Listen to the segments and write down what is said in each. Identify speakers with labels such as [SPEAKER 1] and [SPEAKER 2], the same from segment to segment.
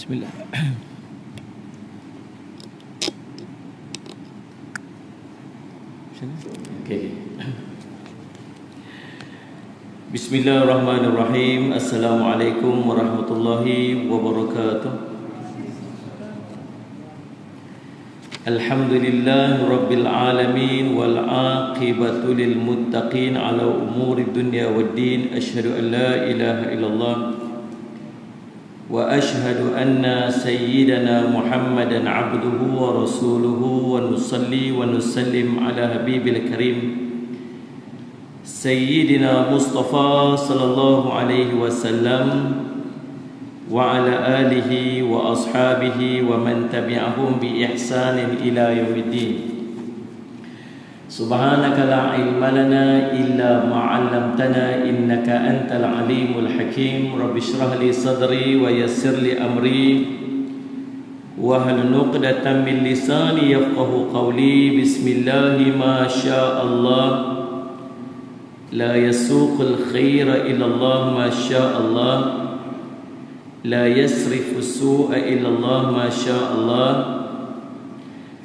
[SPEAKER 1] Bismillah.
[SPEAKER 2] Okay. Bismillahirrahmanirrahim. Assalamualaikum warahmatullahi wabarakatuh. Alhamdulillah Rabbil alamin wal aqibatu lil muttaqin ala umuri dunya waddin. Asyhadu an la ilaha illallah wa ashhadu anna sayyidana Muhammadan abduhu wa rasuluhu wa nusalli wa nusallim ala habibil karim Sayyidina Mustafa sallallahu alaihi wasallam wa ala alihi wa ashabihi wa man tabi'ahum bi ihsanin ila yaumiddin. Subhanaka la ilma lana illa ma 'allamtana innaka antal alimul hakim. Rabbi shrah li sadri wa yassir li amri wa hal 'uqdatam min lisani yafqahu qawli. Bismillah ma syaa Allah la yasuqul khaira illa Allah ma syaa Allah la yasrifu su'a illa Allah ma syaa Allah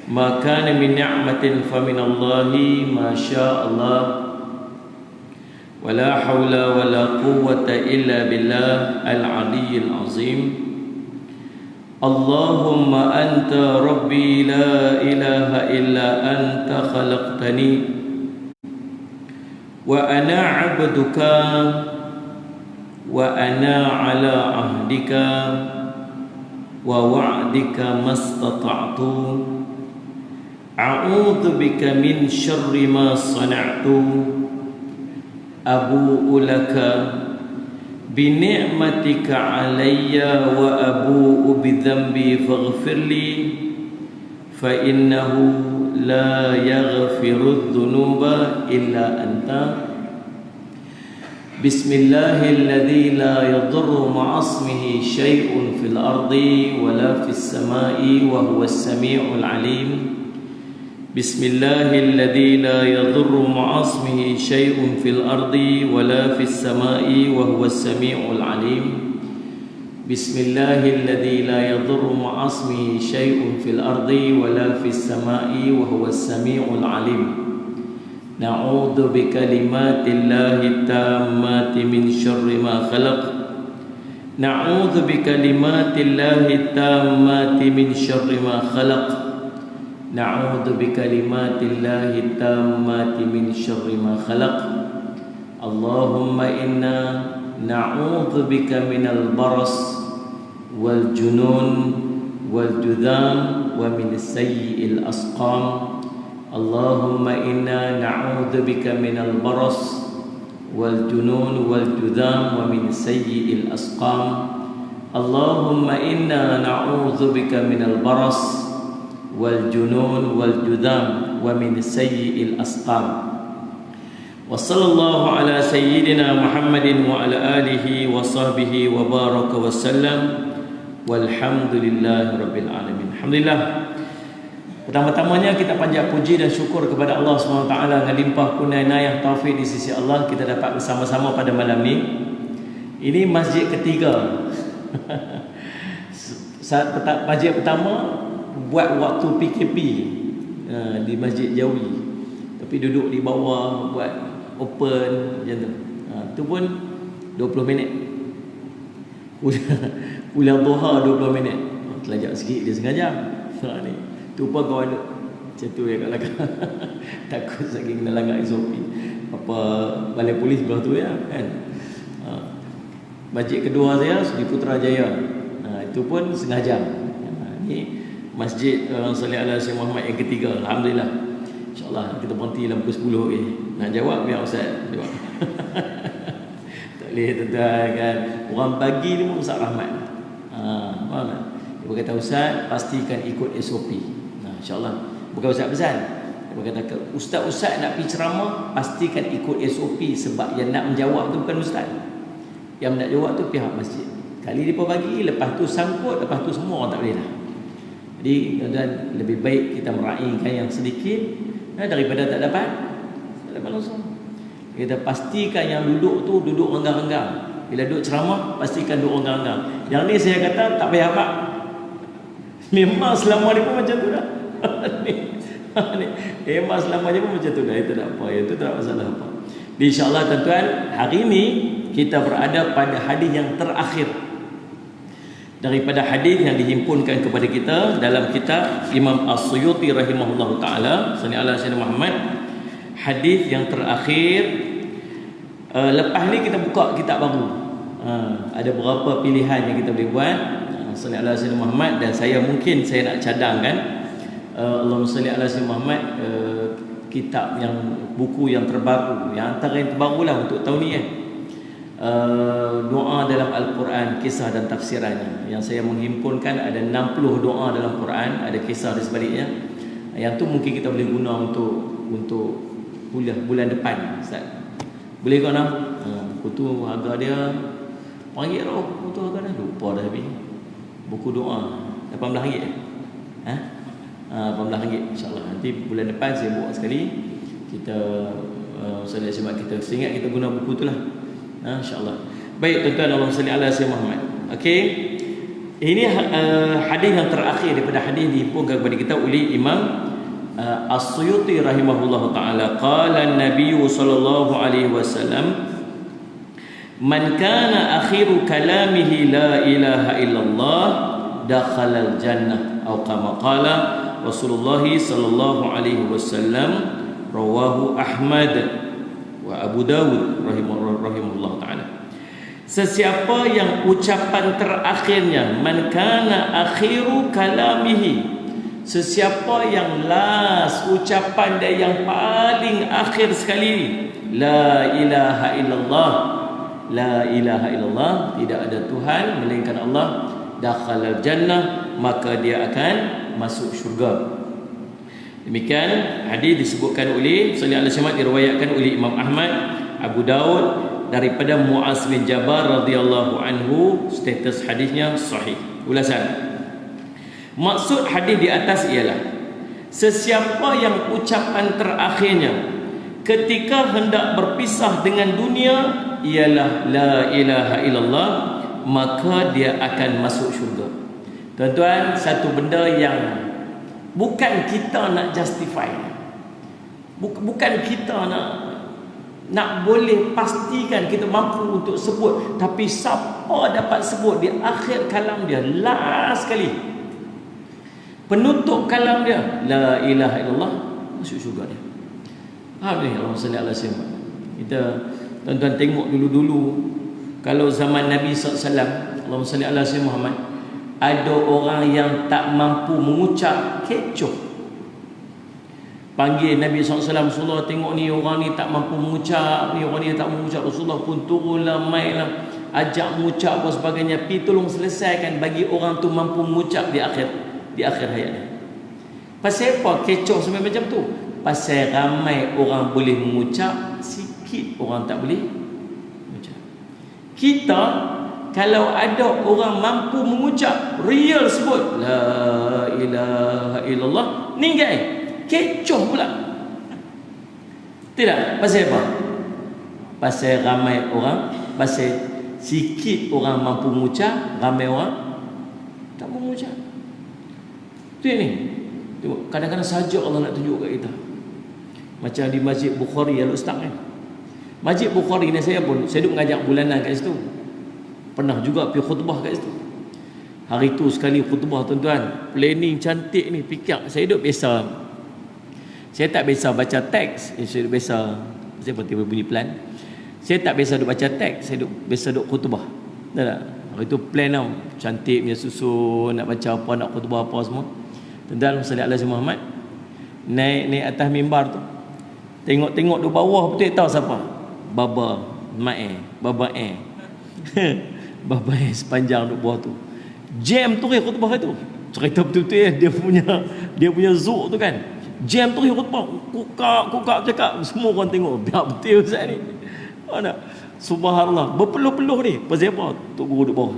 [SPEAKER 2] ma kana min ni'matin fa min Allahi ma syaa Allah wa la hawla wa la quwwata illa billah al-'aliyyil 'azim. Allahumma anta rabbi la ilaha illa anta khalaqtani wa ana 'abduka wa ana 'ala 'ahdika wa wa'dika mastata'tu. A'udzu bika min syarri ma sana'tu. Abu'u laka bi ni'matika 'alayya wa abu'u bi dhanbi faghfirli fa innahu la yaghfiru dhunuba illa anta. Bismillahilladzi la yadurru ma'asmihi syai'un fil ardi wa la fis sama'i wa huwas sami'ul 'alim. Bismillahilladzi la yadurru ma'asmihi syai'un fil ardi wa la fis sama'i wa huwas sami'ul 'alim. Bismillahilladzi la yadurru ma'asmihi syai'un fil ardi wa la fis sama'i wa huwas sami'ul 'alim. Na'udzu bikalimatillahi tammati min syarri ma khalaq. Na'udzu bikalimatillahi tammati min syarri ma khalaq. Na'udzu bikalimatillahi tammati min syarri ma khalaq. Allahumma inna na'udzu bika minal baras wal junun wal judham wa min sayyi'il asqam. Allahumma inna na'udzu bika minal baras wal junun wal judham wa min sayyi'il asqam. Allahumma inna na'udzu bika minal baras wal junun wal judham wa min sayyi'il asqam. Wa sallallahu ala sayyidina Muhammadin wa ala alihi wa sahbihi wa baraka wa sallam. Walhamdulillahi rabbil alamin. Alhamdulillah. Pertama-tamanya kita panjat puji dan syukur kepada Allah SWT dengan limpah kurnia inayah taufik di sisi Allah kita dapat bersama-sama pada malam ini. Ini masjid ketiga. Masjid pertama buat waktu PKP di Masjid Jawi, tapi duduk di bawah buat open macam tu. Tu pun 20 minit. Pulang duha 20 minit. Telajak sikit dia setengah jam. Ni tu pun kawan macam tu ya kat belakang. Takut saking kena langgar SOP. Apa balai polis belah tu ya kan. Masjid kedua saya di Putrajaya. Itu pun setengah jam. Ni Masjid Salih Ala Syekh Muhammad yang ketiga. Alhamdulillah. InsyaAllah kita berhenti dalam pukul 10 Nak jawab biar Ustaz jawab. Tak boleh tuan-tuan kan. Orang pagi ni pun Ustaz Rahmat. Faham tak? Dia berkata Ustaz pastikan ikut SOP. InsyaAllah. Bukan Ustaz pesan. Dia berkata Ustaz-Ustaz nak pergi ceramah pastikan ikut SOP. Sebab yang nak menjawab tu bukan Ustaz. Yang nak jawab tu pihak masjid. Kali dia bagi, lepas tu sangkut, lepas tu semua orang tak boleh dah. Jadi tuan-tuan, lebih baik kita meraihkan yang sedikit daripada tak dapat langsung. Kita pastikan yang duduk tu duduk renggang-renggang. Bila duduk ceramah pastikan duduk renggang-renggang. Yang ni saya kata tak payah apa. Memang selama ni pun macam tu dah. Memang selama ni pun macam tu dah. Itu tak apa. Itu tak masalah apa. InsyaAllah tuan-tuan, hari ini kita berada pada hadis yang terakhir daripada hadis yang dihimpunkan kepada kita dalam kitab Imam As-Suyuti rahimahullahu taala, sallallahu alaihi Muhammad. Hadis yang terakhir. Lepas ni kita buka kitab baru. Ada beberapa pilihan yang kita boleh buat. Sallallahu alaihi Muhammad, dan saya nak cadangkan Allahumma salli ala sayyidina Muhammad, kitab yang buku yang terbaru, yang antara yang terbaru lah untuk tahun ni doa dalam Al-Quran, kisah dan tafsirannya. Yang saya menghimpunkan ada 60 doa dalam Quran, ada kisah di sebaliknya. Yang tu mungkin kita boleh guna untuk bulan depan, Ustaz. Boleh kau nak? Buku tu harga dia RM8 dah. Buku tu harga dah lupa dah habis. Buku doa RM18 RM18 insya-Allah. Nanti bulan depan saya buat sekali. Kita sebab kita ingat kita guna buku tu lah. Insya-Allah. Baik tuan-tuan, Allahumma salli ala sayyidina Muhammad. Okey. Ini hadis yang terakhir daripada hadis dihimpunkan kepada kita oleh Imam As-Suyuti rahimahullahu taala. Qala an-nabiy sallallahu alaihi wasallam, man kana akhiru kalamihi la ilaha illallah dakhala al-jannah, atau kama qala Rasulullah sallallahu alaihi wasallam, rawahu Ahmad wa Abu Dawud rahimahullah taala. Sesiapa yang ucapan terakhirnya, man kana akhiru kalamihi, sesiapa yang last ucapan dia yang paling akhir sekali, la ilaha illallah, la ilaha illallah, tidak ada Tuhan melainkan Allah, dakhalal jannah, maka dia akan masuk syurga. Demikian hadis disebutkan oleh sallallahu alaihi wasallam, diriwayatkan oleh Imam Ahmad, Abu Daud daripada Muaz bin Jabal radhiyallahu anhu. Status hadisnya sahih. Ulasan, maksud hadis di atas ialah sesiapa yang ucapan terakhirnya ketika hendak berpisah dengan dunia ialah la ilaha illallah, maka dia akan masuk syurga. Tuan-tuan, satu benda yang bukan kita nak justify, bukan kita nak boleh pastikan kita mampu untuk sebut, tapi siapa dapat sebut di akhir kalam dia, last sekali, penutup kalam dia, la ilaha illallah, masuk syurga dia. Faham ni? Allahumma salli ala sayyidina. Kita tuan-tuan tengok dulu-dulu, kalau zaman Nabi SAW, Allahumma salli ala sayyidina Muhammad, ada orang yang tak mampu mengucap, kecoh. Panggil Nabi SAW, Rasulullah tengok ni, orang ni tak mampu mengucap, ni orang ni tak mampu mengucap. Rasulullah pun turunlah, mainlah, ajak mengucap dan sebagainya. Pi tolong selesaikan bagi orang tu mampu mengucap di akhir hayatnya. Pasal apa kecoh sampai macam tu? Pasal ramai orang boleh mengucap, sikit orang tak boleh mengucap. Kita kalau ada orang mampu mengucap, real sebut la ilaha illallah, ninggal kecoh pula. Tidak, pasal apa? Pasal ramai orang, pasal sikit orang mampu mengucap, ramai orang tak mampu mengucap. Itu ni. Kadang-kadang saja Allah nak tunjuk kat kita. Macam di Masjid Bukhari Al-Ustaz kan. Masjid Bukhari ni saya duduk mengajak bulanan kat situ. Pernah juga pergi khutbah kat situ. Hari tu sekali khutbah tuan-tuan, planning cantik ni, fikir. Saya duduk biasa. Saya tak biasa baca teks. Saya duduk biasa, saya pun tiba bunyi plan. Saya tak biasa duduk baca teks, saya duduk biasa duduk khutbah. Tahu tak? Hari tu plan tau, cantik punya susun, nak baca apa, nak khutbah apa semua. Tuan-tuan sallallahu alaihi Muhammad, naik atas mimbar tu, tengok di bawah betul tahu siapa? Baba Baba sepanjang duduk bawah tu. Jam tu khutbah tu. Cerita betul-betul dia punya zuk tu kan. Jam tu khutbah. Kukak cakap, semua orang tengok. Biar betul Ustaz ni. Mana? Subhanallah. Berpeluh-peluh ni. Pasal apa? Tok Guru duduk bawah.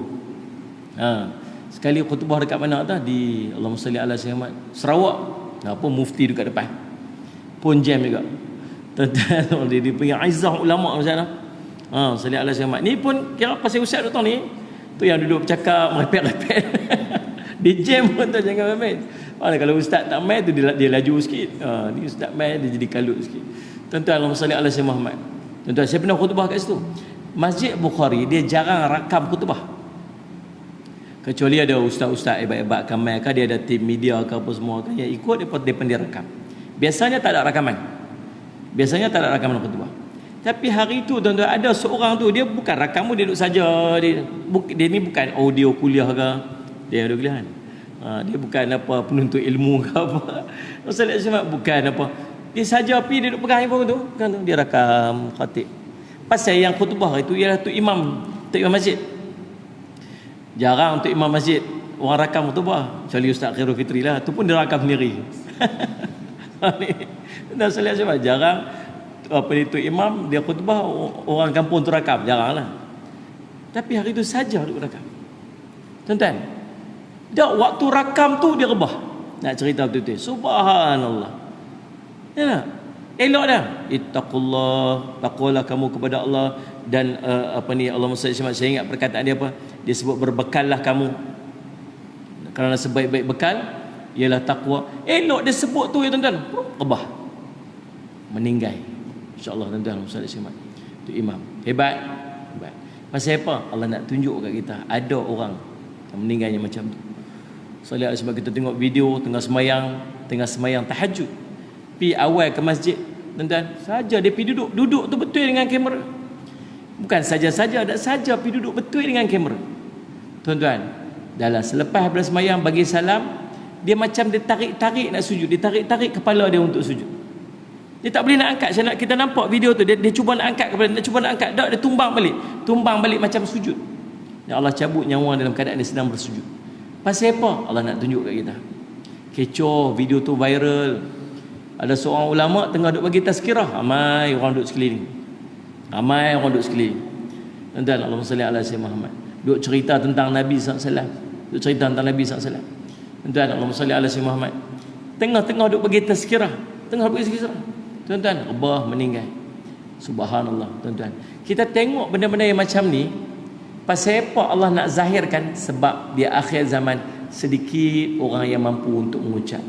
[SPEAKER 2] Sekali khutbah dekat mana tu? Di Allahumma salli ala sayyidina Sarawak. Apa mufti dekat depan. Pun jam juga. Tuan-tuan, dia punya aizah ulama macam mana? Salli ala sayyidina. Ni pun kira pasal ustaz datang ni. Tu yang duduk bercakap, merepek-repek. Dia jam pun tu jangan main. Kalau ustaz tak main tu dia laju sikit. Ni ustaz main dia jadi kalut sikit. Tuan-tuan, Allahumma salli ala sayyidina Muhammad. Tuan-tuan, saya pernah khutbah kat situ. Masjid Bukhari dia jarang rakam khutbah. Kecuali ada ustaz-ustaz hebat-hebat kamai ke, dia ada tim media ke apa semua kan yang ikut dia pandai rakam. Biasanya tak ada rakaman. Biasanya tak ada rakaman khutbah. Tapi hari itu tuan-tuan, ada seorang tu dia bukan rakamu, dia duduk saja. Dia ni bukan audio kuliah ke. Dia ada kuliah kan. Dia bukan apa penuntut ilmu ke apa. Rasulullah bukan apa. Dia saja pergi dia duduk pegang handphone tu, kan tu dia rakam khatib. Pasal yang khutbah itu ialah tu imam masjid. Jarang untuk imam masjid orang rakam khutbah. Kecuali Ustaz Khairul Fitri lah, tu pun dia rakam sendiri. Dan saya lihat jarang apa itu imam dia khutbah orang kampung tu rakam, jaranglah. Tapi hari itu saja duk rakam. Tuan-tuan, dak waktu rakam tu dia rebah. Nak cerita betul-betul. Subhanallah. Ya tak? Elok dah. Ittaqullah, taqwalah kamu kepada Allah. Dan Allahumma salli alaihi, saya ingat perkataan dia apa? Dia sebut berbekallah kamu. Kerana sebaik-baik bekal ialah takwa. Elok dia sebut tu ya tuan-tuan. Rebah. Meninggal. InsyaAllah tuan-tuan, Allahumma salli alaihi. Itu imam. Hebat. Pasal apa? Allah nak tunjuk kat kita ada orang yang meninggalnya macam tu. Soalnya sebab kita tengok video tengah semayang tahajud. Pi awal ke masjid, tuan-tuan, saja dia pergi duduk tu betul dengan kamera. Bukan saja-saja, tak saja pergi duduk betul dengan kamera. Tuan-tuan, dalam selepas habis semayang bagi salam, dia macam dia tarik-tarik nak sujud, dia tarik-tarik kepala dia untuk sujud. Dia tak boleh nak angkat. Kita nampak video tu, dia cuba nak angkat kepala, dia cuba nak angkat, dia tumbang balik macam sujud. Ya Allah cabut nyawa dalam keadaan dia sedang bersujud. Pasal apa? Allah nak tunjuk kat kita. Kecoh, video tu viral. Ada seorang ulama tengah duk bagi tazkirah, ramai orang duk sekeliling. Tuan-tuan, Allahumma salli ala sayyidina Muhammad. Duk cerita tentang Nabi SAW. Tuan-tuan, Allahumma salli ala sayyidina Muhammad. Tengah-tengah duk bagi tazkirah. Tuan-tuan, rebah meninggal. Subhanallah, tuan-tuan. Kita tengok benda-benda yang macam ni. Pasal apa Allah nak zahirkan? Sebab di akhir zaman sedikit orang yang mampu untuk mengucap.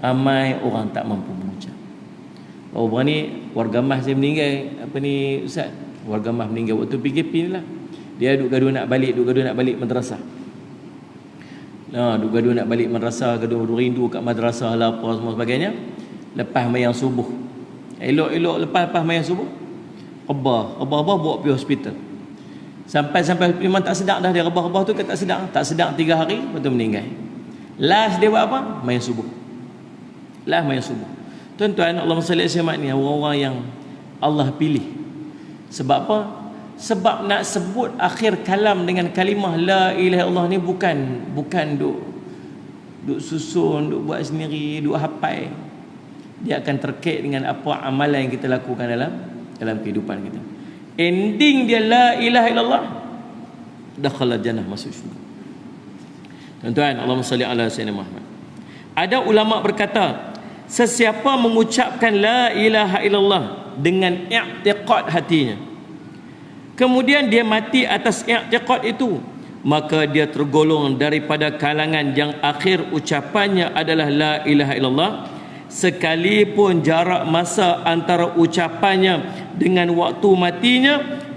[SPEAKER 2] Ramai orang tak mampu mengucap. Orang ni warga Mah saya meninggal. Ustaz? Warga Mah meninggal waktu PKP ni lah. Dia duk gaduh nak balik madrasah. Duk gaduh nak balik madrasah, gaduh rindu kat madrasah lah apa semua sebagainya. Lepas mayang subuh. Elok-elok lepas mayang subuh. Rebah bawa pergi hospital. Sampai memang tak sedar dah dia rebah tu, tak sedar 3 hari lepas tu meninggal. Last dia buat apa? Mayang subuh. Tuan-tuan, Allahumma salli alaihi ni orang-orang yang Allah pilih. Sebab apa? Sebab nak sebut akhir kalam dengan kalimah la ilaha illallah ni bukan duk susun, duk buat sendiri, duk hafal. Dia akan terkait dengan apa amalan yang kita lakukan dalam kehidupan kita. Ending dia la ilaha illallah, dakhala jannah, masuk syurga. Tuan-tuan, Allahumma salli ala sayyidina Muhammad. Ada ulama berkata, sesiapa mengucapkan la ilaha illallah dengan i'tiqad hatinya, kemudian dia mati atas i'tiqad itu, maka dia tergolong daripada kalangan yang akhir ucapannya adalah la ilaha illallah, sekalipun jarak masa antara ucapannya dengan waktu matinya,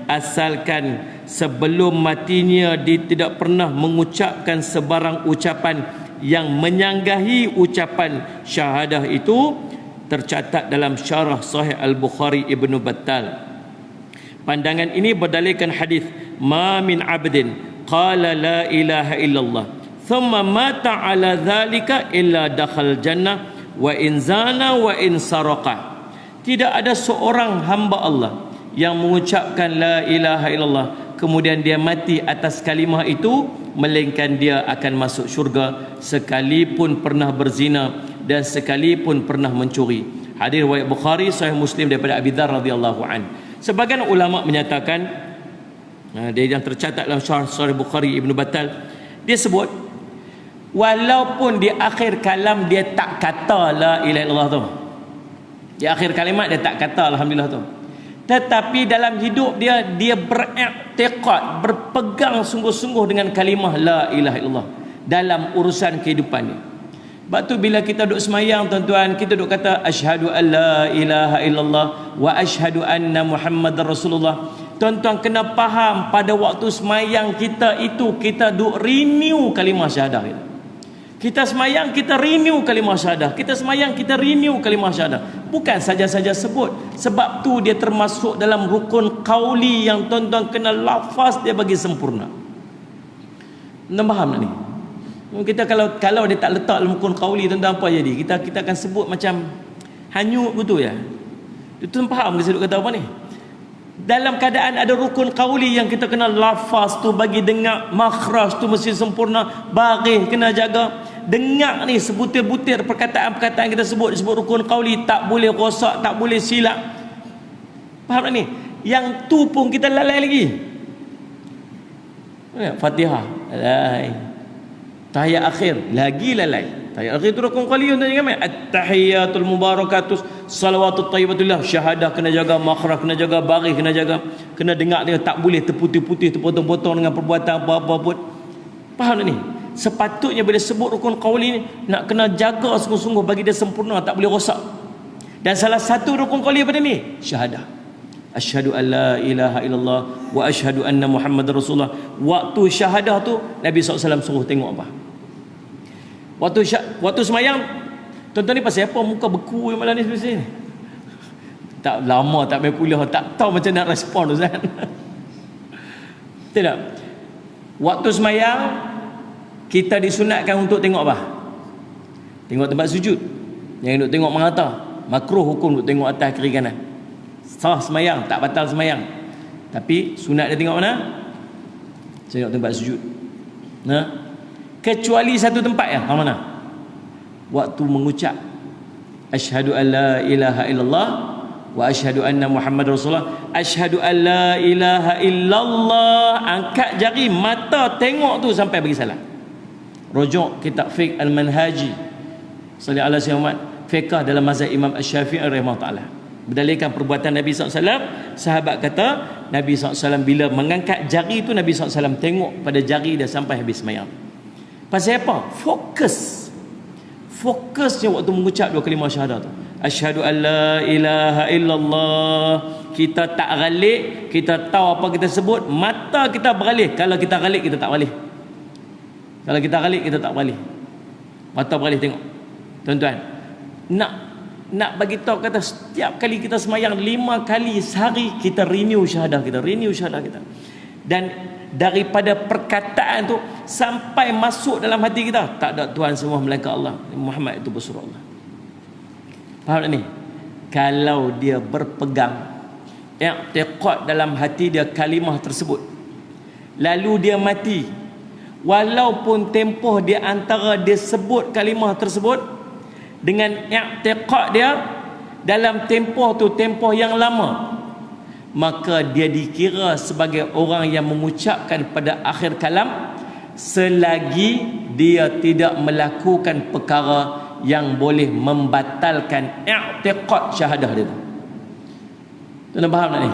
[SPEAKER 2] asalkan sebelum matinya dia tidak pernah mengucapkan sebarang ucapan yang menyanggahi ucapan syahadah itu, tercatat dalam syarah Sahih Al-Bukhari Ibnu Battal. Pandangan ini berdalilkan hadis ma min abdin qala la ilaha illallah thumma mata ala dhalika illa dakhal jannah wa in zana wa in saraqa. Tidak ada seorang hamba Allah yang mengucapkan la ilaha illallah kemudian dia mati atas kalimah itu, melainkan dia akan masuk syurga sekalipun pernah berzina dan sekalipun pernah mencuri. Hadis riwayat Bukhari, Sahih Muslim daripada Abi Dzar radhiyallahu an. Sebagian ulama menyatakan, dia yang tercatat dalam Sahih Bukhari Ibnu Battal, dia sebut walaupun di akhir kalam dia tak kata la ilaha illallah tu, di akhir kalimat dia tak kata alhamdulillah tu, tetapi dalam hidup dia beriktikad, berpegang sungguh-sungguh dengan kalimah la ilaha illallah. dalam urusan kehidupan dia. Sebab tu bila kita duduk semayang tuan-tuan, kita duduk kata asyhadu alla ilaha illallah wa asyhadu anna Muhammadar Rasulullah. Tuan-tuan kena faham pada waktu semayang kita itu kita duk renew kalimah syahadah kita. Kita semayang kita renew kalimah syahadah. Kita semayang kita renew kalimah syahadah. Bukan saja-saja sebut. Sebab tu dia termasuk dalam rukun qauli yang tuan-tuan kena lafaz dia bagi sempurna. Tuan faham tak ni? Kita kalau dia tak letak dalam rukun qauli, tuan-tuan apa jadi? Kita akan sebut macam hanyut betul ya. Tuan faham ke saya duk kata apa ni? Dalam keadaan ada rukun qauli yang kita kena lafaz tu bagi dengar, makhraj tu mesti sempurna, baris kena jaga. Dengar ni sebutir-butir perkataan-perkataan kita sebut disebut rukun qauli, tak boleh rosak, tak boleh silap. Faham tak ni? Yang tu pun kita lalai lagi. Fatihah lalai, tahiyat akhir lagi lalai. Tahiyat akhir tu rukun qauli untuk jangan main. At-tahiyatul mubarakatus salawatut thayyibatullah, syahadah kena jaga, makhraj kena jaga, baris kena jaga, kena dengar dia, tak boleh terputih-putih, terpotong-potong dengan perbuatan apa-apa pun. Faham tak ni? Sepatutnya bila sebut rukun qauli ni nak kena jaga sungguh-sungguh bagi dia sempurna, tak boleh rosak. Dan salah satu rukun qauli pada ni syahadah. Asyhadu an la ilaha illallah wa asyhadu anna Muhammadar Rasulullah. Waktu syahadah tu Nabi SAW suruh tengok apa? Waktu semayang, tuan-tuan ni pasal apa muka beku yang malam ni sebenarnya ni? Tak lama tak main kuliah, tak tahu macam nak respon Ustaz. Tidak. Waktu semayang kita disunatkan untuk tengok apa? Tengok tempat sujud. Jangan duk tengok mengatas. Makruh hukum duk tengok atas kiri kanan. Sah semayang, tak batal semayang. Tapi sunat dia tengok mana? Tengok tempat sujud. Nah, kecuali satu tempat ya, mana? Waktu mengucap asyhadu an la ilaha illallah wa asyhadu anna Muhammadar Rasulullah. Asyhadu an la ilaha illallah, angkat jari, mata tengok tu sampai bagi salam. Rujuk kitab fiqh al-manhaji sallallahu alaihi wasallam, fiqh dalam mazhab Imam Asy-Syafi'i rahimahullah. Berdalilkan perbuatan Nabi SAW, sahabat kata Nabi SAW bila mengangkat jari tu Nabi SAW tengok pada jari dia sampai habis semayang. Pasal apa? Fokusnya waktu mengucap dua kalimah syahadah tu. Asyhadu an la ilaha illallah. Kita tak galik, kita tahu apa kita sebut, mata kita beralih. Kalau kita galik kita tak beralih. Kalau kita galik kita tak beralih. Mata beralih tengok. Tuan-tuan, nak bagi tahu kata setiap kali kita semayang 5 kali sehari kita renew syahadah kita. Dan daripada perkataan tu sampai masuk dalam hati kita, tak ada Tuhan semua melainkan Allah, Muhammad itu pesuruh Allah. Faham tak ni? Kalau dia berpegang i'tiqad dalam hati dia kalimah tersebut, lalu dia mati, walaupun tempoh dia antara dia sebut kalimah tersebut dengan i'tiqad dia dalam tempoh tu tempoh yang lama, maka dia dikira sebagai orang yang mengucapkan pada akhir kalam selagi dia tidak melakukan perkara yang boleh membatalkan i'tiqad syahadah dia tu. Tuan faham tak ni?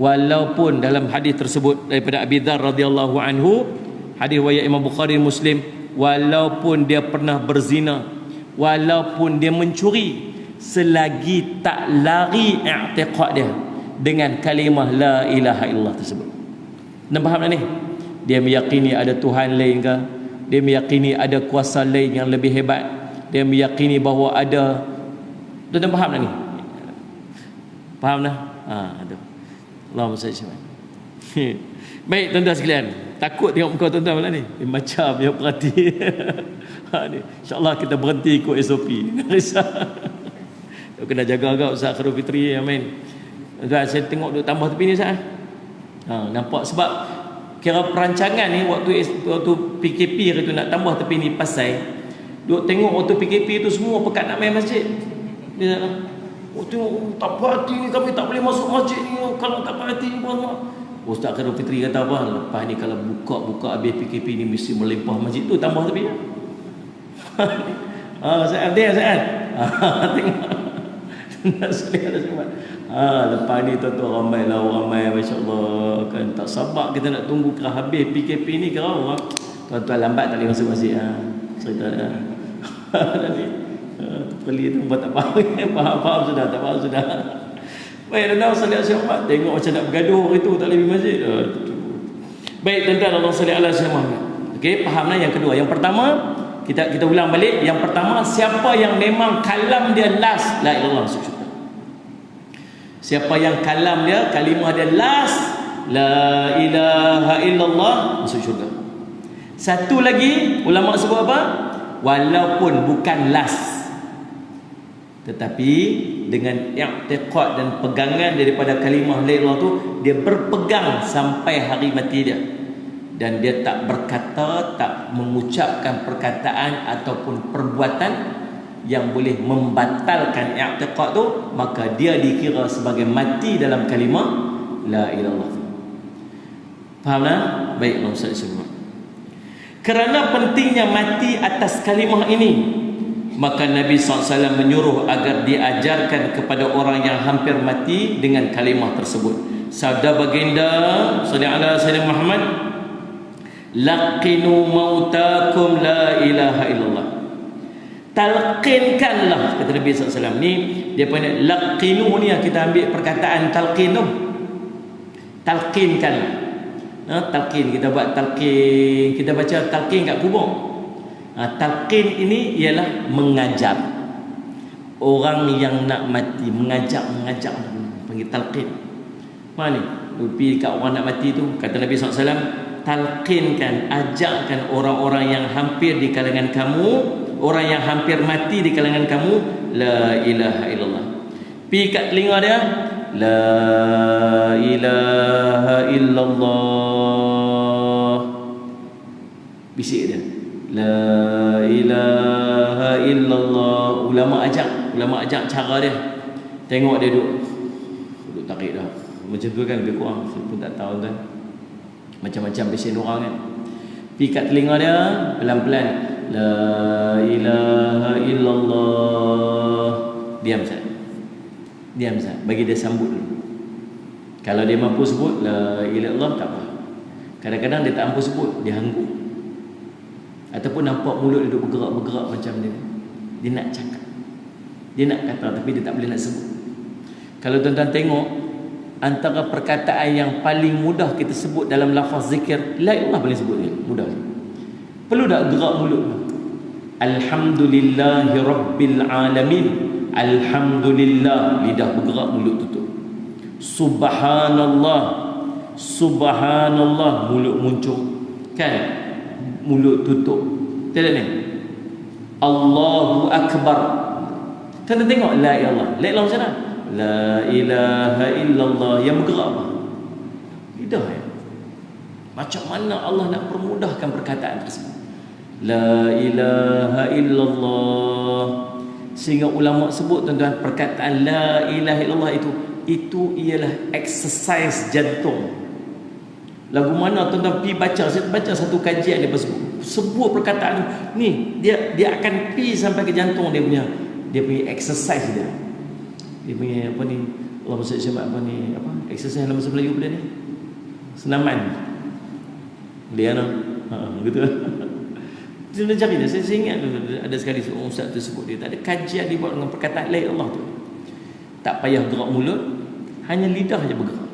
[SPEAKER 2] Walaupun dalam hadis tersebut daripada Abi Dzar radhiyallahu anhu, hadis riwayat Imam Bukhari Muslim, walaupun dia pernah berzina, walaupun dia mencuri, selagi tak lari i'tiqad dia dengan kalimah la ilaha illallah tersebut. Anda faham tak ni? Dia meyakini ada Tuhan lain ke? Dia meyakini ada kuasa lain yang lebih hebat. Dia meyakini bahawa ada. Tuan faham tak ni? Faham dah? Aduh. Allahumma salli alaihi. Baik tuan-tuan sekalian, takut tengok muka tuan-tuan malam ni. Macam yang perhati. InsyaAllah kita berhenti ikut SOP. Kena jaga agak Ustaz Khairul Fitri, amin. Tuan, saya tengok duk tambah tepi ni Ustaz. Nampak sebab kira perancangan ni waktu PKP itu nak tambah tepi ni pasal duk tengok waktu PKP tu semua pekat nak main masjid. Dia tengok tak berhati ni, kami tak boleh masuk masjid ni kalau tak berhati ni buat. Ustaz Khairul Fitri kata apa? Lepas ni kalau buka habis PKP ni mesti melimpah masjid tu, tambah tepi. Saya tengok. Lepas ni tuan-tuan ramai, masya-Allah kan, tak sabar kita nak tunggu ke habis PKP ni. Kira orang Tuan-tuan lambat tak boleh masuk masjid. Cerita dah. Beli tu buat tak faham. Faham sudah, tak faham sudah. Baik, tuan-tuan salih Muhammad. Tengok macam nak bergaduh hari tu tak boleh pergi masjid. Baik, tuan-tuan, Allah salih ala Muhammad. Okey, fahamlah yang kedua. Yang pertama, kita ulang balik. Yang pertama, siapa yang memang kalam dia last, la ilallah, masuk syurga. Siapa yang kalam dia, kalimah dia last, la ilaha illallah, masuk syurga. Satu lagi, ulama sebut apa? Walaupun bukan last, tetapi dengan i'tiqad dan pegangan daripada kalimah la ilallah tu, dia berpegang sampai hari mati dia. Dan dia tak berkata, tak mengucapkan perkataan ataupun perbuatan yang boleh membatalkan i'tiqad tu, maka dia dikira sebagai mati dalam kalimah la ilallah. Faham tak? Baik, Allah Ustaz semua. Kerana pentingnya mati atas kalimah ini, maka Nabi SAW menyuruh agar diajarkan kepada orang yang hampir mati dengan kalimah tersebut. Sabda baginda sallallahu alaihi wasallam Muhammad, laqinu mautakum la ilaha illallah. Talqinkanlah, kata Nabi SAW. Ni dia punya laqinu ni, kita ambil perkataan talqin tu. Talqinkanlah. Talqin, kita buat talqin, kita baca talqin kat kubur. Talqin ini ialah mengajar orang yang nak mati, mengajak panggil talqin. Mana ni? Pergi kat orang nak mati tu, kata Nabi SAW, talqinkan, ajakkan orang-orang yang hampir di kalangan kamu, orang yang hampir mati di kalangan kamu, la ilaha illallah. Pergi kat telinga dia, la ilaha illallah. Bisik dia, la ilaha illallah. Ulama ajak cara dia. Tengok dia duduk tarik dah. Macam tu kan, lebih kurang. Saya pun tak tahu kan. Macam-macam besen orang kan. Pergi kat telinga dia, pelan-pelan, la ilaha illallah. Diam Ustaz. Bagi dia sambut dulu. Kalau dia mampu sebut la ilaha illallah, tak apa. Kadang-kadang dia tak mampu sebut, dia hangguk. Ataupun nampak mulut dia duduk bergerak macam dia. Dia nak cakap, dia nak kata, tapi dia tak boleh nak sebut. Kalau tuan-tuan tengok, antara perkataan yang paling mudah kita sebut dalam lafaz zikir, la ilaha boleh sebut ni, mudah. Perlu tak gerak mulut? Alhamdulillahi rabbil alamin. Alhamdulillah, lidah bergerak, mulut tutup. Subhanallah, subhanallah, mulut muncul kan, mulut tutup. Tidak ni. Allahu akbar. Kita tengok la ilallah. La ilallah macam mana? La ilaha illallah, yang bergerak apa? Lidah ya. Macam mana Allah nak permudahkan perkataan tersebut? La ilaha illallah. Sehingga ulama sebut tuan-tuan, perkataan la ilaha illallah itu ialah exercise jantung. Lagu mana tuan-tuan pergi baca, saya baca satu kajian dia sebut perkataan ni, dia akan pergi sampai ke jantung dia punya exercise dia. Dia punya apa ni, Allah maksud siapa apa ni, apa exercise dalam bahasa Melayu benda ni, senaman dia gitu. Dia cari dia. Saya ingat ada sekali seorang ustaz tu sebut, dia tak ada kajian dibuat dengan perkataan la ilaha illallah tu. Tak payah gerak mulut, hanya lidah saja bergerak.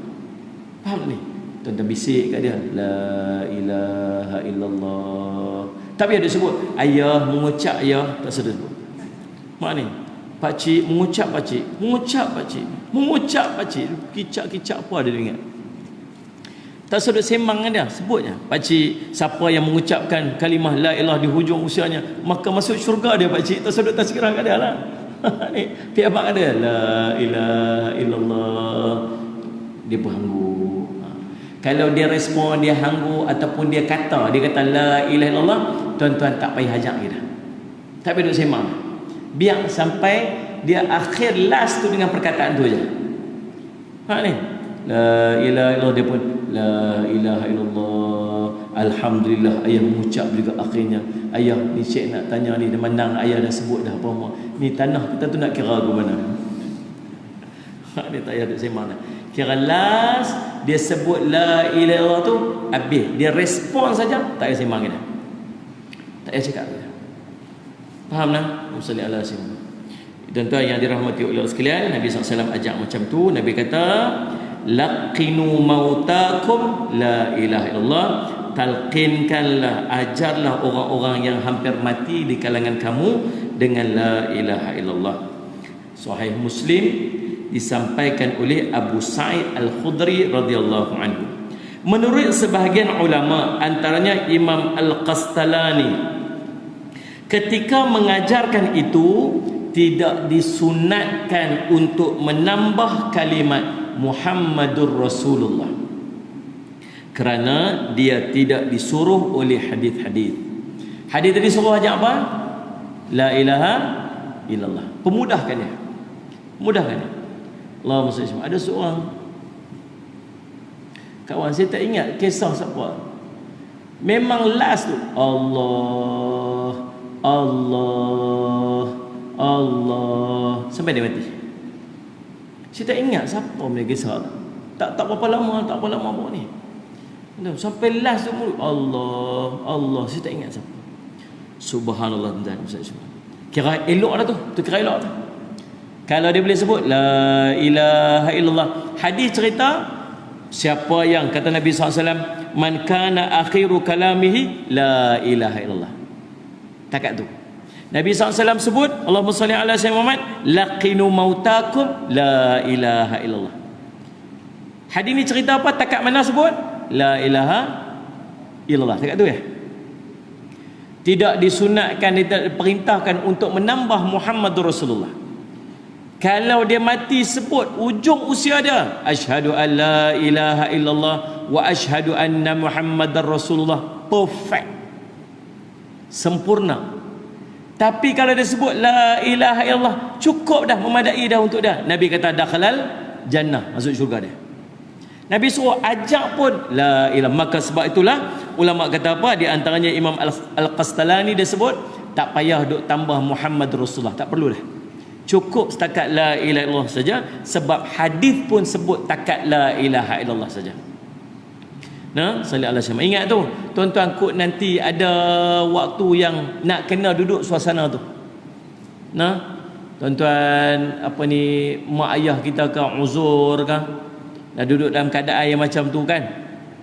[SPEAKER 2] Faham ni? Tuan-tuan bisik kat dia, la ilaha illallah. Tapi ada sebut ayah, mengucap ayah, tak sedar sebut. Mak ni, pakcik mengucap pakcik, mengucap pakcik, kicap apa dia ingat. Tak sedut sembang dengan dia, sebutnya pakcik, siapa yang mengucapkan kalimah la ilaha di hujung usianya, maka masuk syurga dia pakcik. Tak sedut tazkirah kat dia lah. Ni pihak abang ada la ilaha illallah, dia berhangguk. Kalau dia respon, dia hangguk ataupun dia kata la ilaha illallah, tuan-tuan tak payah ajak dia dah. Tak payah duduk sembang. Biar sampai dia akhir last tu dengan perkataan tu aja. Ni la ilaha illallah, dia pun la ilaha illallah, alhamdulillah. Ayah mengucap juga akhirnya. Ayah ni cik nak tanya ni, dia menang ayah dah sebut dah apa ni, tanah kita tu nak kira ke mana. Dia tak payah duduk sembang dah. Kira last dia sebut la ilaha illallah tu, habis dia respon saja, tak payah sembang dah. Tak payah cakap. Faham tak? Sallallahu alaihi wasallam. Tuan-tuan yang dirahmati oleh Allah sekalian, Nabi SAW ajak macam tu. Nabi kata, laqinu mautakum la ilaha illallah. Talqinkanlah, ajarlah orang-orang yang hampir mati di kalangan kamu dengan la ilaha illallah. Sahih Muslim disampaikan oleh Abu Sa'id Al-Khudri radhiyallahu anhu. Menurut sebahagian ulama, antaranya Imam Al-Qastalani, ketika mengajarkan itu tidak disunatkan untuk menambah kalimat Muhammadur Rasulullah, kerana dia tidak disuruh oleh hadis-hadis. Hadis tadi suruh ajak apa? La ilaha illallah. Pemudahkan dia. Mudahkan dia. Allahumma salli. Ada seorang kawan saya, tak ingat kisah siapa. Memang last tu Allah Allah Allah sampai dia mati. Saya tak ingat siapa punya kisah. Tak berapa lama apa ni. Sampai last tu Allah Allah, saya tak ingat siapa. Subhanallah, tuan semua. Kira elok dah tu. Tu kira elok tu. Kalau dia boleh sebut la ilaha illallah. Hadis cerita siapa yang kata Nabi SAW, man kana akhiru kalamihi la ilaha illallah. Takat tu Nabi SAW sebut, Allahumma salli ala sayyidina Muhammad, laqinu mautakum la ilaha illallah. Hadis ni cerita apa? Takat mana sebut la ilaha illallah. Takat tu ya. Tidak disunatkan, tidak diperintahkan untuk menambah Muhammadur Rasulullah. Kalau dia mati sebut ujung usia dia, asyhadu an la ilaha illallah wa asyhadu anna Muhammadar Rasulullah. Perfect, sempurna. Tapi kalau dia sebut la ilaha illallah, cukup dah, memadai dah untuk dia. Nabi kata dakhalal jannah, masuk syurga dia. Nabi suruh ajak pun la ilaha. Maka sebab itulah ulama kata apa, di antaranya Imam Al-Qastalani dia sebut, tak payah duk tambah Muhammad Rasulullah, tak perlu dah. Cukup setakat la ilaha illallah saja, sebab hadis pun sebut takat la ilaha illallah saja. Nah, sallallahu alaihi wasallam. Ingat tu, tuan-tuan, kod nanti ada waktu yang nak kena duduk suasana tu. Nah, tuan-tuan, apa ni, mak ayah kita kan uzur kan, dah duduk dalam keadaan yang macam tu kan.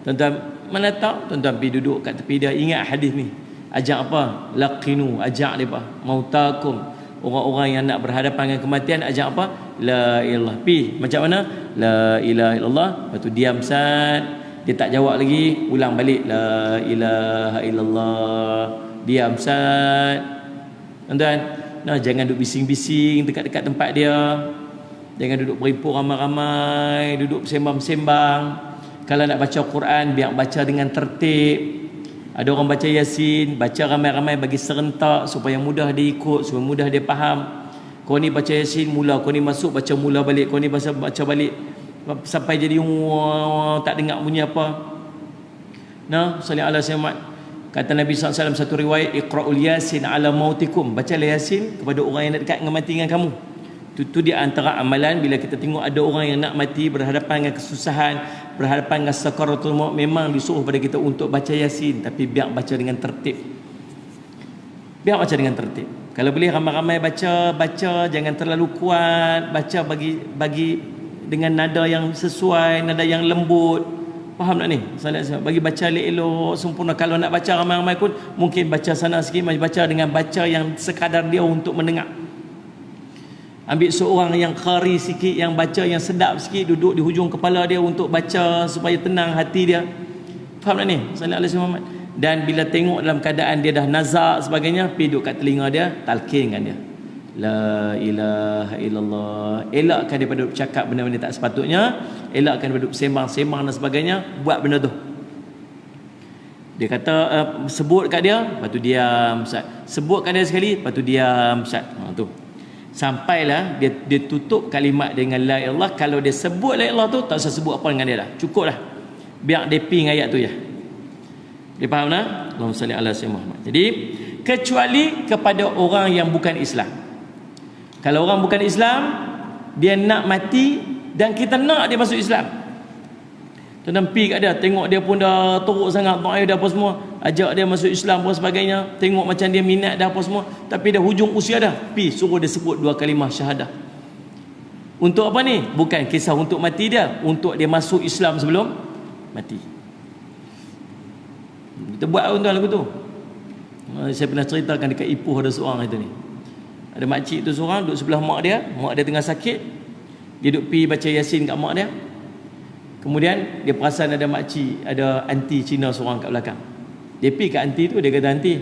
[SPEAKER 2] Tuan-tuan, mana tahu tuan-tuan pergi duduk kat tepi dia, ingat hadis ni. Ajak apa? Laqinu, ajak depa mautakum. Orang-orang yang nak berhadapan dengan kematian, ajak apa? La ilallah. Pi macam mana? La ilaha illallah. Lepas tu diam sat. Dia tak jawab lagi, ulang balik la ilaha illallah. Diam sat. Tuan-tuan, nah, jangan duduk bising-bising dekat-dekat tempat dia. Jangan duduk berimpun ramai-ramai, duduk sembang-sembang. Kalau nak baca Quran, biar baca dengan tertib. Ada orang baca Yasin, baca ramai-ramai bagi serentak supaya mudah dia ikut, supaya mudah dia faham. Kau ni baca Yasin mula, kau ni masuk baca mula balik, kau ni baca balik sampai jadi tak dengar bunyi apa. Nah, sallallahu alaihi wasallam. Kata Nabi SAW satu riwayat, iqra'ul Yasin ala mautikum, bacalah Yasin kepada orang yang nak dekat dengan mati dengan kamu. Itu di antara amalan bila kita tengok ada orang yang nak mati, berhadapan dengan kesusahan, berhadapan dengan sakaratul maut, memang disuruh pada kita untuk baca Yasin, tapi biar baca dengan tertib. Biar baca dengan tertib. Kalau boleh ramai-ramai baca, jangan terlalu kuat, baca bagi dengan nada yang sesuai, nada yang lembut. Faham tak ni? Bagi baca elok, sempurna. Kalau nak baca ramai-ramai pun mungkin baca sana sikit, baca dengan baca yang sekadar dia untuk mendengar. Ambil seorang yang qari sikit, yang baca yang sedap sikit, duduk di hujung kepala dia untuk baca supaya tenang hati dia. Faham tak ni? Sallallahu alaihi wasallam. Dan bila tengok dalam keadaan dia dah nazak sebagainya, pergi duduk kat telinga dia, talqinkan dia. La ilaha illallah. Elakkan daripada duduk cakap benda-benda tak sepatutnya, elakkan daripada duduk sembang-sembang dan sebagainya. Buat benda tu. Dia kata sebut kat dia, lepas tu diam, Ustaz. Sebut kat dia sekali, lepas tu diam, Ustaz. Tu. Sampailah dia tutup kalimat dengan la ilaha illallah. Kalau dia sebut la ilaha tu, tak usah sebut apa dengan dia dah. Cukup dah. Biar dia ping ayat tu je. Dia faham tak? Allahumma salli ala sayyidina Muhammad. Jadi, kecuali kepada orang yang bukan Islam. Kalau orang bukan Islam, dia nak mati dan kita nak dia masuk Islam. Tuan-tuan pergi kat dia, tengok dia pun dah teruk sangat, ta'if dah apa semua. ajak dia masuk Islam dan sebagainya, tengok macam dia minat dah apa semua, tapi dah hujung usia dah, suruh dia sebut 2 kalimah syahadah. Untuk apa ni? Bukan kisah untuk mati dia, untuk dia masuk Islam sebelum mati. Kita buat tuan lagu tu. Saya pernah ceritakan dekat Ipoh, ada seorang itu ni. Ada makcik tu seorang duduk sebelah mak dia tengah sakit. Dia duduk pergi baca Yasin kat mak dia. Kemudian dia perasan ada makcik, ada anti Cina seorang kat belakang. Dia pergi kat anti tu, dia kata, "Anti,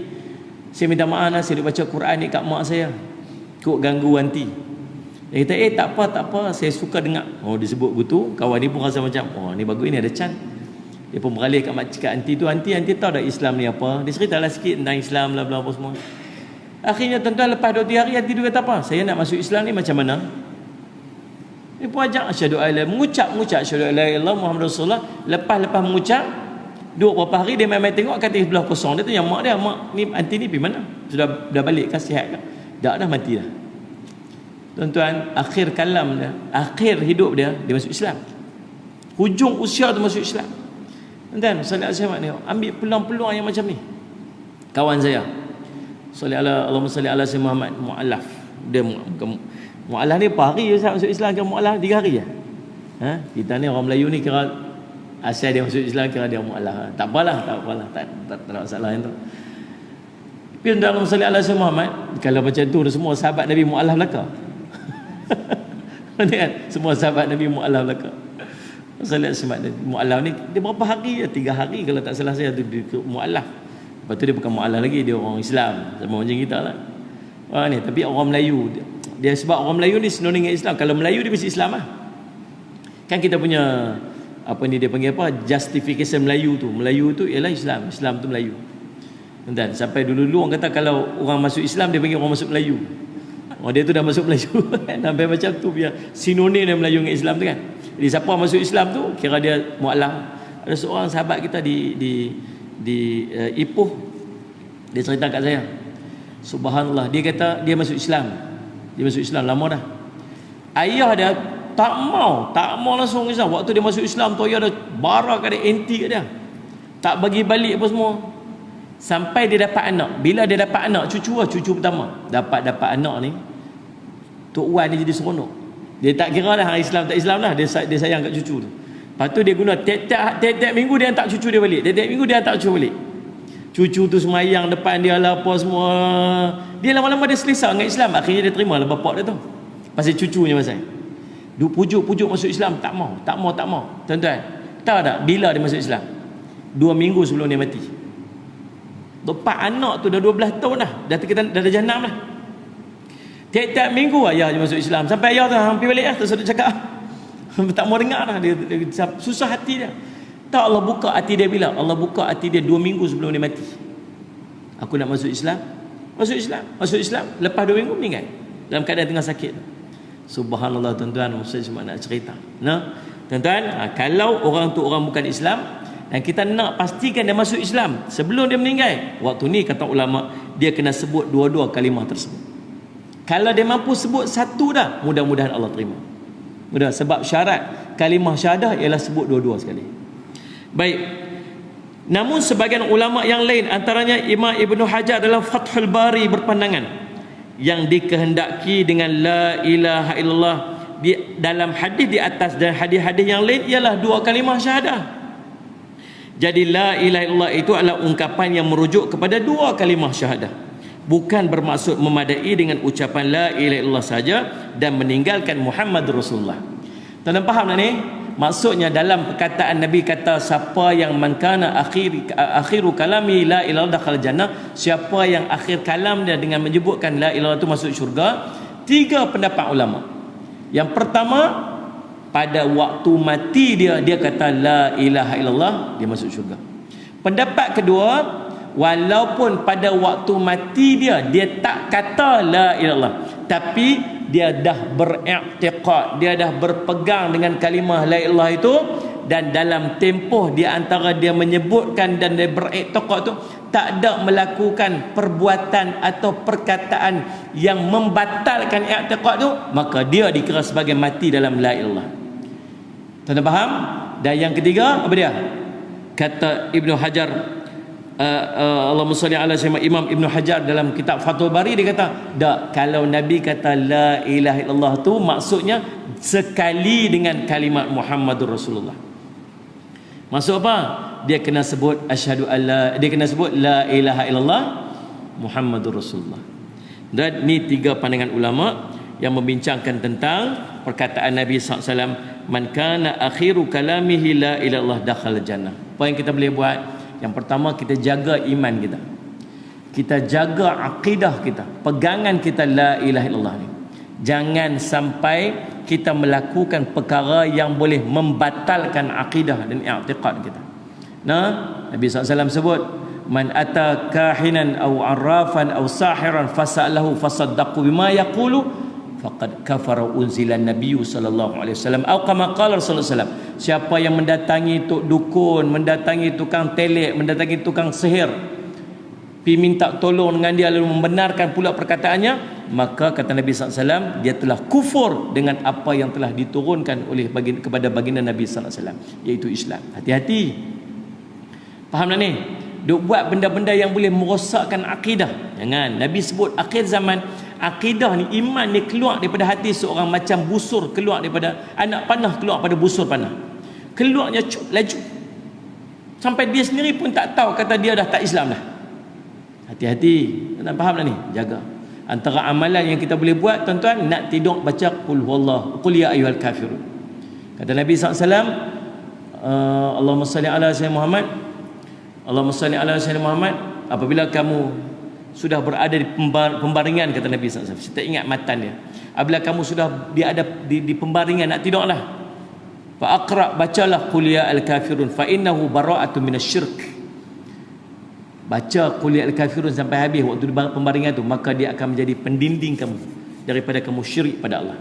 [SPEAKER 2] saya minta maaf lah, saya duduk baca Quran ni kat mak saya. Kok ganggu anti." Dia kata, tak apa, saya suka dengar." Oh, disebut begitu, kawan ni pun rasa macam, oh ni bagus, ni ada can. Dia pun beralih kat makcik, kat anti tu, "Anti tahu dah Islam ni apa?" Dia ceritalah sikit tentang Islam, bla bla apa semua. Akhirnya tuan-tuan, lepas 2-3 hari, anti tu kata apa? "Saya nak masuk Islam ni macam mana?" Dia pun ajak asyhadu alla, mengucap asyhadu alla ilaha illallah Muhammadur Rasulullah. Lepas mengucap, duduk berapa hari dia main tengok katil sebelah kosong. Dia tanya mak dia, "Mak, ni anti ni pergi mana? Dah balik ke, sihat ke?" Dah mati dah. Tuan-tuan, akhir kalam dia, akhir hidup dia masuk Islam. Hujung usia tu masuk Islam. Tuan-tuan, sallallahu alaihi wasallam ambil peluang-peluang yang macam ni. Kawan saya, Allahumma salli ala sayyidina Muhammad, mu'allaf. Dia mu'allaf ni apa hari Ustaz masuk Islam ke mu'allaf? 3 hari je. Kita ni orang Melayu ni kira asal dia masuk Islam kira dia mu'allaf. Tak apalah, tak ada masalah yang tu. Tapi dalam salli ala sayyidina Muhammad, kalau macam tu semua sahabat Nabi mu'allaf belaka. Kan? Semua sahabat Nabi mu'allaf belaka. Salli ala sayyidina mu'allaf ni dia berapa hari je? 3 hari kalau tak salah saya tu mu'allaf. Lepas tu dia bukan mu'allaf lagi, dia orang Islam sama macam kita lah. Ni tapi orang Melayu dia sebab orang Melayu ni sinonim dengan Islam. Kalau Melayu dia mesti Islam lah. Kan kita punya apa ni dia panggil apa, justification Melayu tu ialah Islam tu Melayu. Dan sampai dulu orang kata kalau orang masuk Islam dia panggil orang masuk Melayu. Dia tu dah masuk Melayu. Sampai macam tu biar sinonim dengan Melayu dengan Islam tu kan. Jadi siapa masuk Islam tu kira dia mu'allaf. Ada seorang sahabat kita di Ipoh, dia cerita kat saya, subhanallah, dia kata dia masuk Islam lama dah. Ayah dia tak mau langsung Islam. Waktu dia masuk Islam tu ayah dia barak kat dia, anti kat dia, tak bagi balik apa semua. Sampai dia dapat anak. Bila dia dapat anak, cucu pertama dapat anak ni, Tok Wan dia jadi seronok. Dia tak kira lah Islam tak Islam lah, dia sayang kat cucu tu. Lepas tu dia guna tiap minggu dia hantar cucu dia balik. Tiap minggu dia hantar cucu balik. Cucu tu semayang depan dia lah apa semua. Dia lama-lama dia selesa dengan Islam. Akhirnya dia terima lah bapak dia tu. Pasal cucunya pasal. Dia pujuk masuk Islam. Tak mau. Tuan-tuan, tahu tak bila dia masuk Islam? 2 minggu sebelum dia mati. Lepas anak tu dah 12 tahun dah. Dah jannah dah. Tiap-tiap minggu ayah dia masuk Islam. Sampai ayah tu hampir balik lah. Tak sedut cakap. Tak mau dengar dah. Dia susah hati dia. Tak, Allah buka hati dia bila? Allah buka hati dia 2 minggu sebelum dia mati. Aku nak masuk Islam. Masuk Islam. Lepas 2 minggu meninggal. Dalam keadaan tengah sakit. Subhanallah tuan-tuan. Saya cuma nak cerita. Tuan-tuan, kalau orang tu orang bukan Islam dan kita nak pastikan dia masuk Islam sebelum dia meninggal, waktu ni kata ulama dia kena sebut 2 kalimah tersebut. Kalau dia mampu sebut 1 dah, mudah-mudahan Allah terima. Mudah, sebab syarat kalimah syahadah ialah sebut 2 sekali. Baik. Namun sebagian ulama yang lain, antaranya Imam Ibnu Hajar dalam Fathul Bari berpandangan yang dikehendaki dengan la ilaha illallah dalam hadis di atas dan hadis-hadis yang lain ialah 2 kalimah syahadah. Jadi la ilaha illallah itu adalah ungkapan yang merujuk kepada 2 kalimah syahadah. Bukan bermaksud memadai dengan ucapan la ilaha illallah saja dan meninggalkan Muhammad Rasulullah. Tuan-tuan faham tak ni? Maksudnya dalam perkataan Nabi kata siapa yang man kana akhiru kalami la ilaha dakhala jannah, siapa yang akhir kalam dia dengan menyebutkan la ilaha itu masuk syurga. 3 pendapat ulama. Yang pertama, pada waktu mati dia kata la ilaha illallah, dia masuk syurga. Pendapat kedua, walaupun pada waktu mati dia tak kata la ilaha illallah, tapi dia dah beriktiqad, dia dah berpegang dengan kalimah la ilaha itu, dan dalam tempoh di antara dia menyebutkan dan dia beriktiqad tu tak ada melakukan perbuatan atau perkataan yang membatalkan iktiqad tu, maka dia dikira sebagai mati dalam la ilaha illallah. Tuan-tuan faham? Dan yang ketiga apa dia? Kata Ibnu Hajar, Allahumma salli ala sayyidina Imam Ibn Hajar dalam kitab Fathul Bari dia kata, tak, kalau Nabi kata la ilaha illallah tu maksudnya sekali dengan kalimat Muhammadur Rasulullah. Maksud apa? Dia kena sebut asyhadu alla, dia kena sebut la ilaha illallah Muhammadur Rasulullah. Dan ni tiga pandangan ulama yang membincangkan tentang perkataan Nabi SAW, man kana akhiru kalamihi la ilaha illallah dakhala jannah. Apa yang kita boleh buat? Yang pertama, kita jaga iman kita, kita jaga akidah kita, pegangan kita la ilaha illallah ni. Jangan sampai kita melakukan perkara yang boleh membatalkan akidah dan i'tiqad kita. Nah, Nabi SAW sebut, man ata kahinan aw arrafan aw sahiran fasalahu fasaddaqu bima yaqulu faqad kafara unzilan nabiyyu sallallahu alaihi wasallam atau kama qala sallallahu alaihi wasallam. Siapa yang mendatangi tok dukun, mendatangi tukang telek, mendatangi tukang sihir, pi minta tolong dengan dia lalu membenarkan pula perkataannya, maka kata Nabi SAW, dia telah kufur dengan apa yang telah diturunkan oleh kepada baginda Nabi SAW, iaitu Islam. Hati-hati. Faham tak ni? Duk buat benda-benda yang boleh merosakkan akidah. Jangan. Nabi sebut akhir zaman, akidah ni, iman ni keluar daripada hati seorang macam busur keluar daripada anak panah, keluar pada busur panah. Keluarnya laju. Sampai dia sendiri pun tak tahu, kata dia dah tak Islam dah. Hati-hati. Tuan faham tak ni? Jaga. Antara amalan yang kita boleh buat, tuan-tuan, nak tidur baca qul huwallahu, qul ya ayyuhal kafirun. Kata Nabi SAW, Allahumma salli ala sayyidina Muhammad, Allahumma salli ala sayyidina Muhammad, apabila kamu sudah berada di pembaringan, kata Nabi SAW, saya tak ingat matan dia, apabila kamu sudah di pembaringan nak tidur lah, fa aqra, bacalah qul ya al kafirun fa innahu bara'atun minasy-syirk. Baca qul ya al kafirun sampai habis waktu di pembaringan tu, maka dia akan menjadi pendinding kamu daripada kamu syirik pada Allah.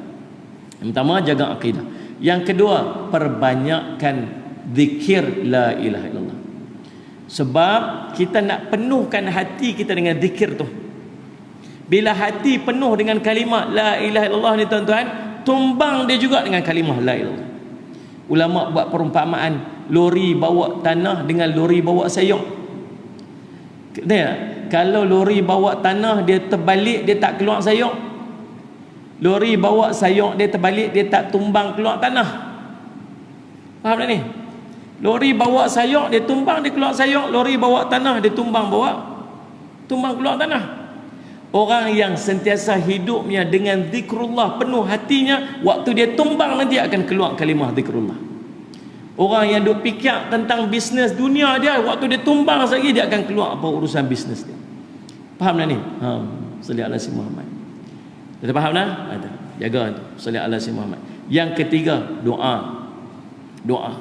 [SPEAKER 2] Yang pertama, jaga akidah. Yang kedua, perbanyakkan zikir la ilaha illallah. Sebab kita nak penuhkan hati kita dengan zikir tu. Bila hati penuh dengan kalimah la ilaha illallah ni, tuan-tuan, tumbang dia juga dengan kalimah la ilaha illallah. Ulama buat perumpamaan lori bawa tanah dengan lori bawa sayur. Kalau lori bawa tanah, dia terbalik, dia tak keluar sayur. Lori bawa sayur, dia terbalik, dia tak tumbang keluar tanah. Faham tak ni? Lori bawa sayur, dia tumbang, dia keluar sayur. Lori bawa tanah, dia tumbang keluar tanah. Orang yang sentiasa hidupnya dengan zikrullah, penuh hatinya, waktu dia tumbang nanti akan keluar kalimah zikrullah. Orang yang duk fikir tentang bisnes dunia dia, waktu dia tumbang lagi, dia akan keluar apa urusan bisnes dia. Faham tak ni? Salli ala sayyidina Muhammad. Kita faham tak? Ada. Jaga tu. Salli ala sayyidina Muhammad. Yang ketiga, doa. Doa.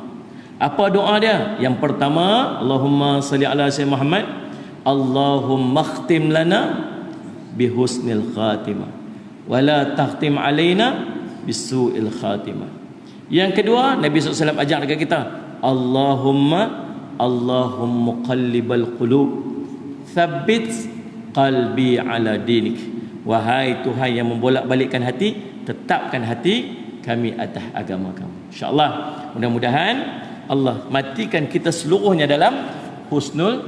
[SPEAKER 2] Apa doa dia? Yang pertama, Allahumma salli ala sayyidina Muhammad, Allahumma khtim lana bihusnil khatimah wa la takhtim alaina bisu'il khatimah. Yang kedua, Nabi SAW ajar dekat kita, Allahumma muqallibal qulub thabbit qalbi ala dinik. Wahai Tuhan yang membolak-balikkan hati, tetapkan hati kami atas agama kamu. InsyaAllah, mudah-mudahan Allah matikan kita seluruhnya dalam husnul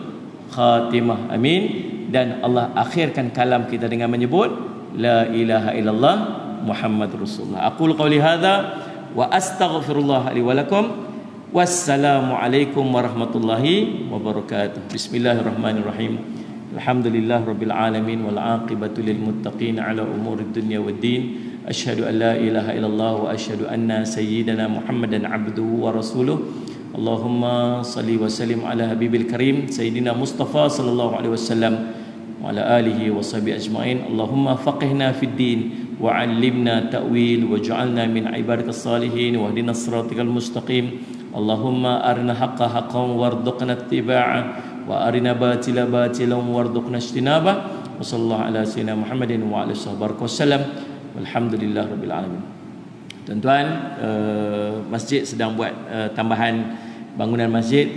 [SPEAKER 2] khatimah. Amin. Dan Allah akhirkan kalam kita dengan menyebut la ilaha illallah Muhammadur Rasulullah. Aqul qawli hadza wa astaghfirullah li wa lakum. Wassalamu alaikum warahmatullahi wabarakatuh. Bismillahirrahmanirrahim. Alhamdulillah rabbil alamin wal aqibatu lil muttaqin ala umurid dunya waddin. Asyhadu an la ilaha illallah wa asyhadu anna sayyidana Muhammadan abduhu wa rasuluh. Allahumma salli wa sallim ala habibil karim sayyidina Mustafa sallallahu alaihi wasallam wa ala alihi wa sahbihi ajma'in. Allahumma faqihna fid din wa 'allimna ta'wil wa ja'alna min ibadikas salihin wa hdina siratal mustaqim. Allahumma arina haqqa haqqan warzuqna ittiba'ah wa arina batila batilan warzuqna ijtinabah. Wa sallallahu ala sayyidina Muhammadin wa alihi wasallam. Walhamdulillah rabbil alamin. Tuan-tuan, masjid sedang buat tambahan bangunan masjid.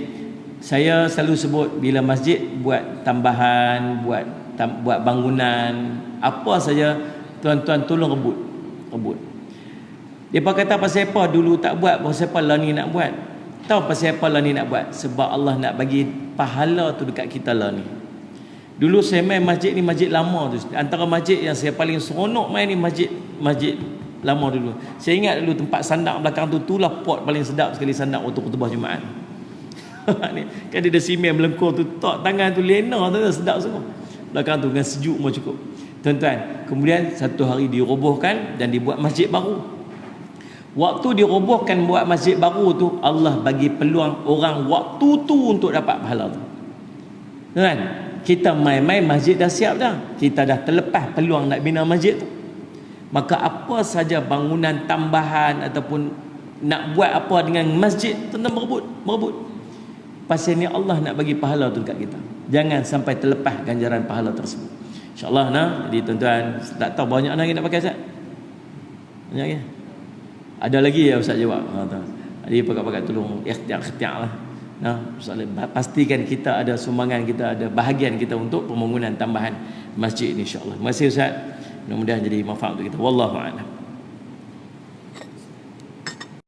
[SPEAKER 2] Saya selalu sebut, bila masjid buat tambahan, buat bangunan, apa saja, tuan-tuan tolong rebut. Depa kata pasal apa dulu tak buat, pasal apa lah ni nak buat. Tahu pasal apa lah ni nak buat? Sebab Allah nak bagi pahala tu dekat kita lah ni. Dulu saya main masjid ni, masjid lama tu. Antara masjid yang saya paling seronok main ni masjid lama dulu. Saya ingat dulu tempat sandak belakang tu, itulah pot paling sedap sekali sandak waktu khutbah Jumaat. Ni kan dia ada simen melengkur tu, tok tangan tu lena tu, sedap semua. Belakang tu dengan sejuk mau cukup. Tuan-tuan, kemudian satu hari dirobohkan dan dibuat masjid baru. Waktu dirobohkan buat masjid baru tu, Allah bagi peluang orang waktu tu untuk dapat pahala tu. Kan? Kita main-main masjid dah siap dah. Kita dah terlepas peluang nak bina masjid tu. Maka apa saja bangunan tambahan ataupun nak buat apa dengan masjid, tuan-tuan berebut. Pasal ni Allah nak bagi pahala tu dekat kita. Jangan sampai terlepas ganjaran pahala tersebut. InsyaAllah nah. Jadi tuan-tuan, tak tahu banyak lagi nak pakai Ustaz? Banyak lagi? Ada lagi ya Ustaz jawab. Jadi pakat-pakat tolong ikhtiar lah. Nah, pastikan kita ada sumbangan, kita ada bahagian kita untuk pembangunan tambahan masjid ni insya-Allah. Terima kasih Ustaz. Mudah-mudahan jadi manfaat untuk kita. Wallahu a'lam.